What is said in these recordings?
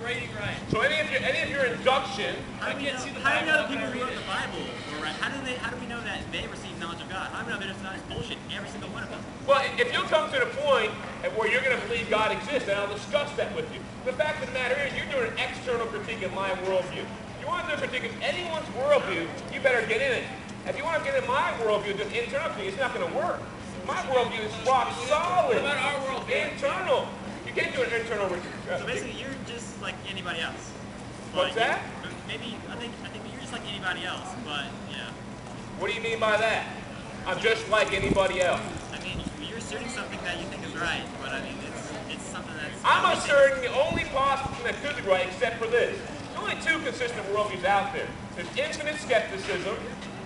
grading right. So any of your induction. How do we know the people who wrote the Bible were right? How do we know that they received knowledge of God? How do we know that it's not bullshit, every single one of them? Well, if you come to the point where you're going to believe God exists, then I'll discuss that with you. The fact of the matter is, you're doing an external critique of my worldview. If you want to do a critique of anyone's worldview, you better get in it. If you want to get in my worldview, just internal critique, it's not going to work. My worldview is rock solid. What about our worldview? Internal. You can't do an internal critique. So basically, you're just like anybody else. What's that? Maybe I think you're just like anybody else, but yeah. What do you mean by that? I'm just like anybody else. I mean, you're asserting something that you think is right, but I mean, it's something that's. I'm asserting the only possible thing that could be right, except for this. There's only two consistent worldviews out there. There's infinite skepticism,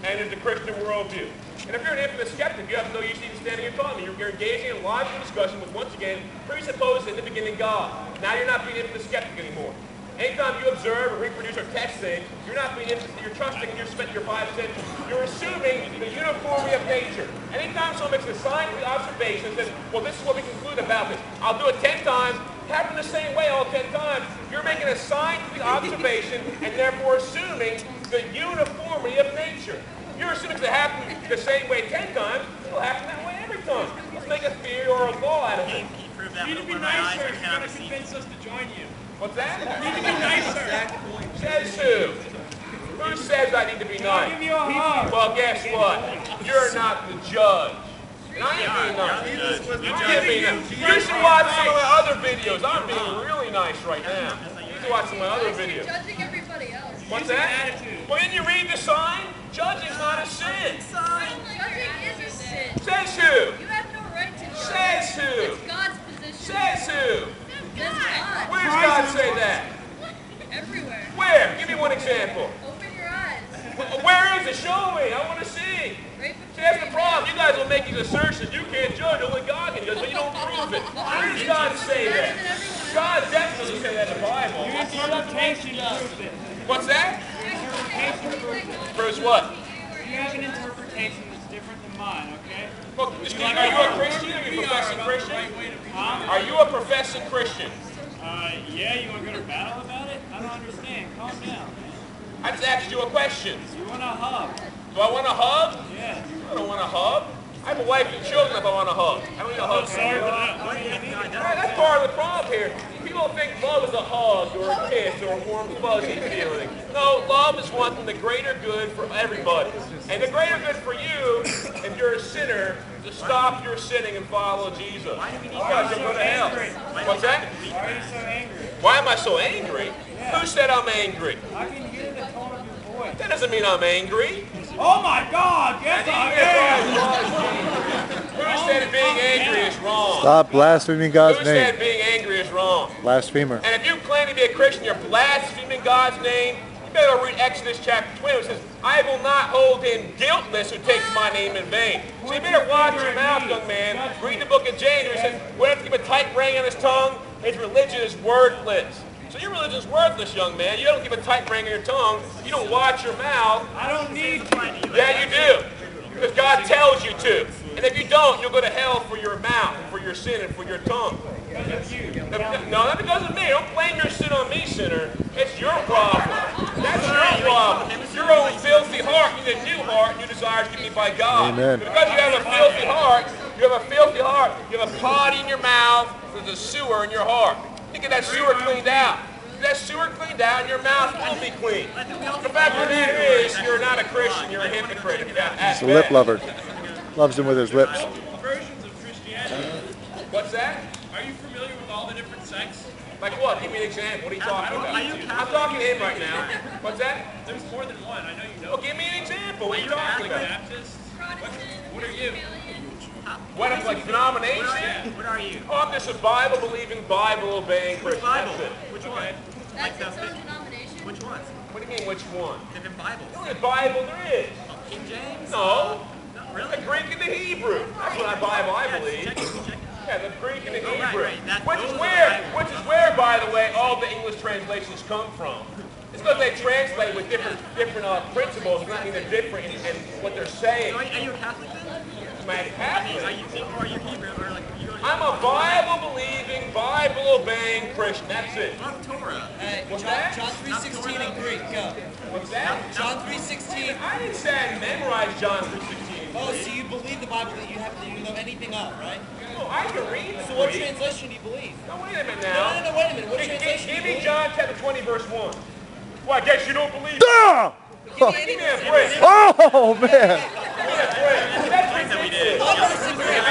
and there's the Christian worldview. And if you're an infinite skeptic, you have no use even standing here talking. You're engaging in logical discussion with, once again, presupposes in the beginning God. Now you're not being infinite skeptic anymore. Anytime you observe or reproduce or text things, you're not being interested, you're trusting and you're spending your 5 cents. You're assuming the uniformity of nature. Anytime someone makes a scientific observation and says, well, this is what we conclude about this. I'll do it 10 times, happen the same way all 10 times. You're making a scientific observation and therefore assuming the uniformity of nature. You're assuming it happen the same way 10 times, it'll happen that way every time. Let's make a theory or a law out of it. Can you prove that? You need to be nicer if you're going to convince us to join you. What's that? You need to be nicer. Says who? Who says I need to be nice? I'll give you a hug. Well, guess what? You're not the judge. And I ain't being nice. You should watch some of my other videos. I'm being really nice right now. You should watch some of my other videos. Judging everybody else. What's that? Well, didn't you read the sign? Judging's not a sin. Judging is a sin. Says who? You have no right to judge. Says who? It's God's position. Says who? That's God. Where's God say that? Everywhere. Where? Give me one example. Open your eyes. Where is it? Show me. I want to see. Right See, that's the problem. You guys will make these assertions. You can't judge. Only God can judge, but you don't prove it. Where does God say that? God definitely doesn't say that in the Bible. Your interpretation proves it. What's that? Interpretation proves it. Proves what? You have an interpretation that's different than mine, okay? Look, Steve, are you a Christian? Are you a professing Christian? Are you a professing Christian? Yeah, you want to go to battle about it? I don't understand. Calm down. I just asked you a question. You want a hug? Do I want a hug? Yeah. I don't want a hug. I have a wife and children if I want a hug. I don't need a hug. Sorry for that. That's part of the problem here. People think love is a hug or a kiss or a warm fuzzy feeling. No, love is wanting the greater good for everybody. And the greater good for you, if you're a sinner, to stop your sinning and follow Jesus. Otherwise you'll go to hell. What's that? Why are you so angry? Why am I so angry? Who said I'm angry? I can hear the tone of your voice. That doesn't mean I'm angry. Oh my God! Yes, I am! Who said being angry is wrong? Stop blaspheming God's Who name. said being angry is wrong? Blasphemer. And if you claim to be a Christian, you're blaspheming God's name, you better read Exodus chapter 20. It says, I will not hold him guiltless who takes my name in vain. So you better watch your mouth, young man. Read the book of James where he says, whoever keep a tight rein on his tongue, his religion is worthless. So your religion is worthless, young man. You don't keep a tight rein on your tongue. You don't watch your mouth. I don't need to. Yeah, you do. Because God tells you to. And if you don't, you'll go to hell for your mouth, for your sin, and for your tongue. No, that doesn't mean. Don't blame your sin on me, sinner. It's your problem. That's your problem. Your own filthy heart. You need a new heart, new desires given me by God. Amen. Because you have a filthy heart, you have a potty in your mouth, there's a sewer in your heart. You get that sewer cleaned out. Get that sewer cleaned out, and your mouth will be clean. The fact of the matter is, you're not a Christian, you're a hypocrite. He's a lip lover. Loves him with his lips. Versions of Christianity. What's that? Are you familiar with all the different sects? Like what? Give me an example. What are you talking about? I'm talking to him right now. What's that? There's more than one. I know you know. Well, give me an example. What are you talking about? Baptist. What are you? What, like denomination? What are you? Oh, I'm just a Bible-believing, Bible-obeying Christian. Bible. That's it. Which one? That's its own denomination. Which one? What do you mean, which one? Different Bibles. The only Bible there is. King James? No. No, really? The Greek and the Hebrew. That's what I believe. Check it. Yeah, the Greek and the Oh, right, Hebrew. right. Which is where, by the way, all the English translations come from. It's because they translate with different principles. It doesn't mean they're different in what they're saying. So are you a Catholic then? Am I a Catholic? Are you Hebrew or like you I'm a Bible believing, Bible obeying Christian. That's it. Not Torah. What's that? John 3:16 in Greek, go. What's that? John 3:16. I didn't say I memorized John 3:16. Oh, so you believe the Bible that you know anything of, right? Oh, I can read. So what translation do you believe? No, wait a minute No, now. no, no, wait a minute. What translation Give do you me believe? John chapter 20, verse 1. Well, I guess you don't believe. Ah! Give me any Give me a verse. break. Oh, man. Give me a break. That's ridiculous. One verse in Greek.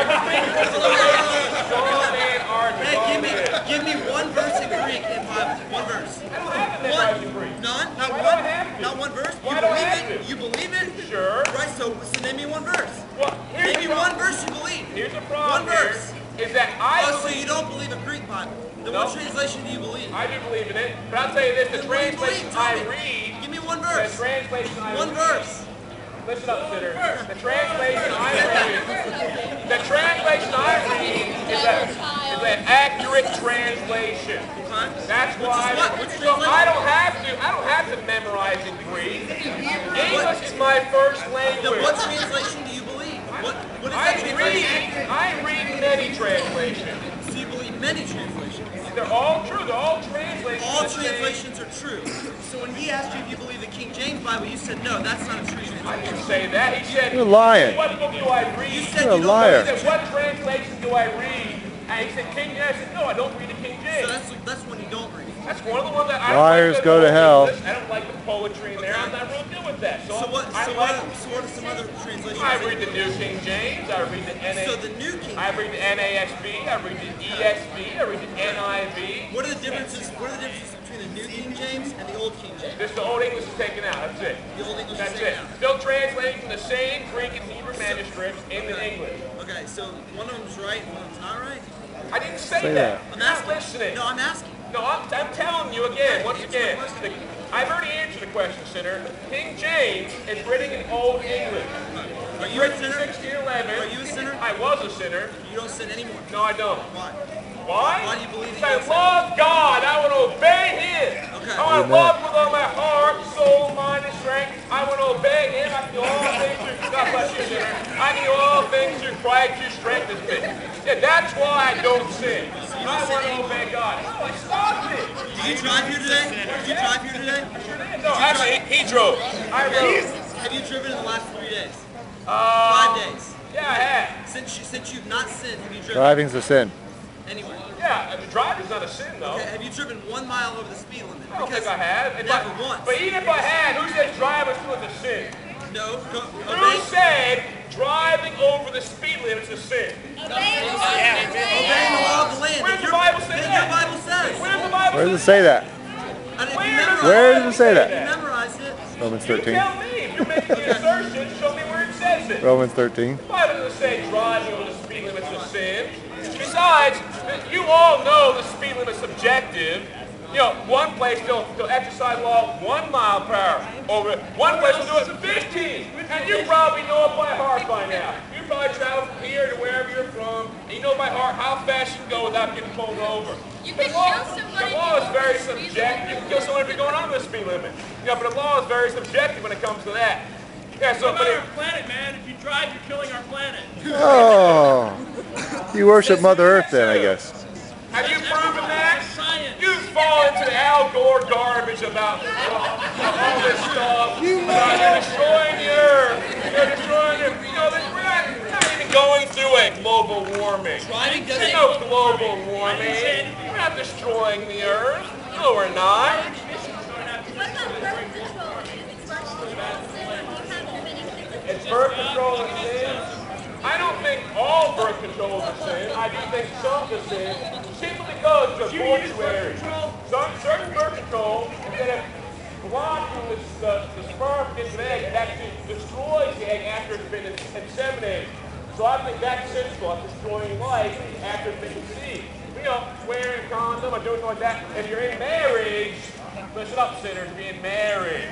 Give me one verse in Greek in the Bible. One verse. I don't have to memorize the Greek. None? Not Why do one? I have to? Not one verse? Why You do I believe have it? to? You believe it? Sure. Right, so name me one verse. Well, here's Name me the one problem. verse you believe. Here's the problem. One verse. Is that I Oh, so believe. you don't believe a Greek Bible. Then No. what translation do you believe? I do believe in it, but I'll tell you this: the Then what do you translation believe? I Tell me. read. Give me one The verse. translation I One read. verse. Listen up, Sitter. The translation I read. The translation I read is an accurate translation. That's why. Which So I don't have to memorize in Greek. English is my first Then language. what translation do you believe? What is that translation? I read many translations. So you believe many translations. They're all true. They're all translations. All the same. translations are true. So when he asked you if you believe the King James Bible, you said no, that's not a true I translation. didn't say that. He said, You're lying. what book do I read? You said You're a you don't liar. He said, what translation do I read? And he said, King James. I said, no, I don't read the King So James. that's one you don't read. That's one of the ones that I Liars don't like. go to hell. I don't like the poetry in there. I'm not real good with that. So what I are some other translations? I read the New King James. I read the NA. So the New King I read the NASB. I read the ESV. I read the NIV. What are the differences? What are the differences between the New King James and the Old King James? This the Old English is taken out. That's it. The Old English That's is it. taken out. Still translating from the same Greek and Hebrew manuscripts into English. Okay, so one of them's right, and one of them's not right. I didn't say Say that. that. I'm You're not asking. listening. No, I'm asking. No, I'm telling you again, once Answer the again. question. I've already answered the question, Sinner. King James is written in Old English. Are you a Written in sinner? 1611. Are you a sinner? I was a sinner. You don't sin anymore. No, I don't. Why? Why? Why do you believe Because that I you don't love God. I want to obey Him. Okay. I want to Amen. love Him with all my heart, soul, mind, and strength. I want to obey Him. I can do all things through God bless you, sinner. I can do all things through Christ who strengthens me. Yeah, that's why I don't sin. I want to obey God. No, I stopped it. Did you drive here today? Did you drive here today? No, actually, he drove. I rode. Have you driven in the last 3 days? 5 days. Yeah, I have. Since you've not sinned, have you driven? Driving's a sin. Anyway. Yeah, the driving's not a sin, though. Okay, have you driven 1 mile over the speed limit? I don't think I have. Never once. But even if I had, who says driving was a sin? No. Who said driving over the speed limit is a sin? Obeying the law of the land. Where If does the your- Bible say then that? Your Bible says. Where does the Bible Where does it say that? And if you Where memorize Where does it say if that? you memorized it, Romans You 13. tell me. If you're making the assertion, show me where it says it. Romans 13. The Bible doesn't say driving over the speed limit is a sin. Besides, you all know the speed limit's subjective. You know, one place they'll exercise law 1 mile per hour. Over one place will do it 15. And you probably know it by heart by now. You probably travel from here to wherever you're from, and you know by heart how fast you can go without getting pulled over. You The can law- kill somebody The law is very before the speed subjective. You can kill someone if you're going under the speed limit. Yeah, but the law is very subjective when it comes to that. Yeah, so What but about our planet, man? If you drive, you're killing our planet. Oh. You worship Mother Earth then, I guess. have you proven that? Science. You fall into the Al Gore garbage about all this stuff. About you're destroying the earth. You're destroying the earth. You know, we're not even going through a global warming. driving There's doesn't. no global warming. We're not destroying the earth. No, we're not. What about birth control? Is birth control a sin, or do you have too many kids? Is birth control a sin? I don't think all birth control is a sin. I do think some is a sin. Simply because it's a mortuary. Certain birth control, instead of blocking the sperm from getting the egg, it actually destroys the egg after it's been inseminated. So I think that's sinful. It's destroying life after it's been conceived. You know, wearing a condom or doing something like that. If you're in marriage, listen up, sinners, be in marriage.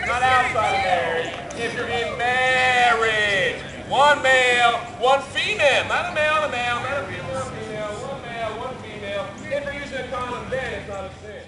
Not outside of marriage. If you're in marriage, one male, one female, not a male and a male, not a female, one male, one female. If you're using a condom, then it's not a sin.